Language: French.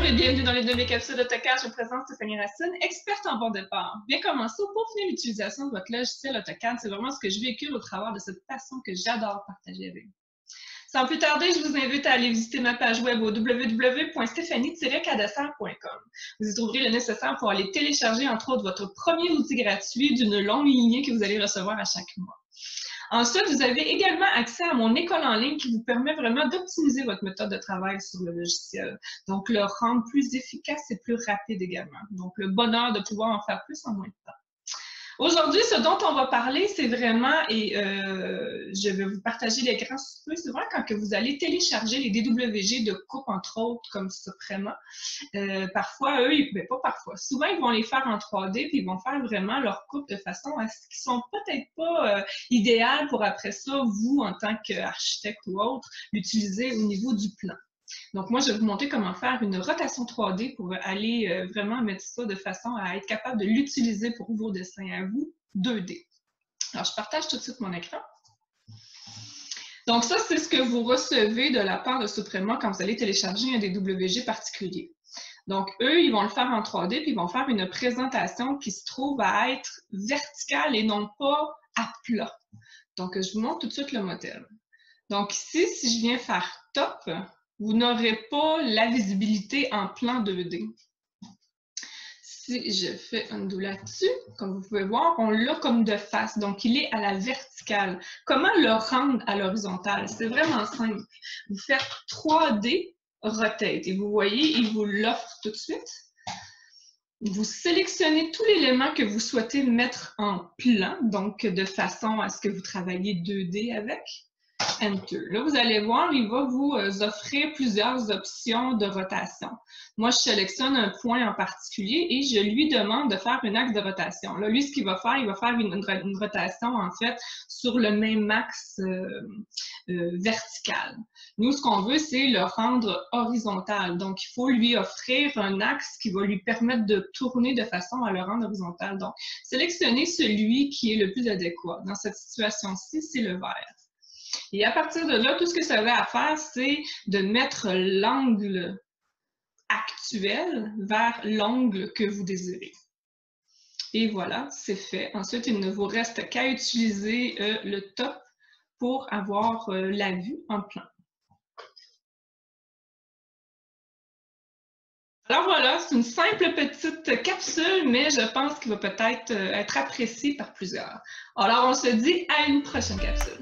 et bienvenue dans l'une de mes capsules AutoCAD. Je me présente Stéphanie Racine, experte en bon départ. Bien commencer au peaufiner l'utilisation de votre logiciel AutoCAD. C'est vraiment ce que je véhicule au travers de cette passion que j'adore partager avec vous. Sans plus tarder, je vous invite à aller visiter ma page web au www.stephanie-cadasser.com. Vous y trouverez le nécessaire pour aller télécharger, entre autres, votre premier outil gratuit d'une longue lignée que vous allez recevoir à chaque mois. Ensuite, vous avez également accès à mon école en ligne qui vous permet vraiment d'optimiser votre méthode de travail sur le logiciel. Donc, le rendre plus efficace et plus rapide également. Donc, le bonheur de pouvoir en faire plus en moins de temps. Aujourd'hui, ce dont on va parler, c'est vraiment, et je vais vous partager l'écran sous peu, c'est vraiment quand que vous allez télécharger les DWG de coupe, entre autres, comme Suprema. Parfois, eux, ben pas parfois, souvent, ils vont les faire en 3D, puis ils vont faire vraiment leur coupe de façon à ce qu'ils sont peut-être pas idéales pour après ça, vous, en tant qu'architecte ou autre, l'utiliser au niveau du plan. Donc, moi, je vais vous montrer comment faire une rotation 3D pour aller vraiment mettre ça de façon à être capable de l'utiliser pour vos dessins à vous 2D. Alors, je partage tout de suite mon écran. Donc, ça, c'est ce que vous recevez de la part de Suprema quand vous allez télécharger un DWG particulier. Donc, eux, ils vont le faire en 3D, puis ils vont faire une présentation qui se trouve à être verticale et non pas à plat. Donc, je vous montre tout de suite le modèle. Donc, ici, si je viens faire top, vous n'aurez pas la visibilité en plan 2D. Si je fais undo là-dessus, comme vous pouvez voir, on l'a comme de face, donc il est à la verticale. Comment le rendre à l'horizontale? C'est vraiment simple. Vous faites 3D rotate et vous voyez, il vous l'offre tout de suite. Vous sélectionnez tout l'élément que vous souhaitez mettre en plan, donc de façon à ce que vous travaillez 2D avec. Enter. Là, vous allez voir, il va vous offrir plusieurs options de rotation. Moi, je sélectionne un point en particulier et je lui demande de faire un axe de rotation. Là, lui, ce qu'il va faire, il va faire une rotation, en fait, sur le même axe vertical. Nous, ce qu'on veut, c'est le rendre horizontal. Donc, il faut lui offrir un axe qui va lui permettre de tourner de façon à le rendre horizontal. Donc, sélectionnez celui qui est le plus adéquat. Dans cette situation-ci, c'est le vert. Et à partir de là, tout ce que ça va à faire, c'est de mettre l'angle actuel vers l'angle que vous désirez. Et voilà, c'est fait. Ensuite, il ne vous reste qu'à utiliser le top pour avoir la vue en plan. Alors voilà, c'est une simple petite capsule, mais je pense qu'il va peut-être être apprécié par plusieurs. Alors, on se dit à une prochaine capsule.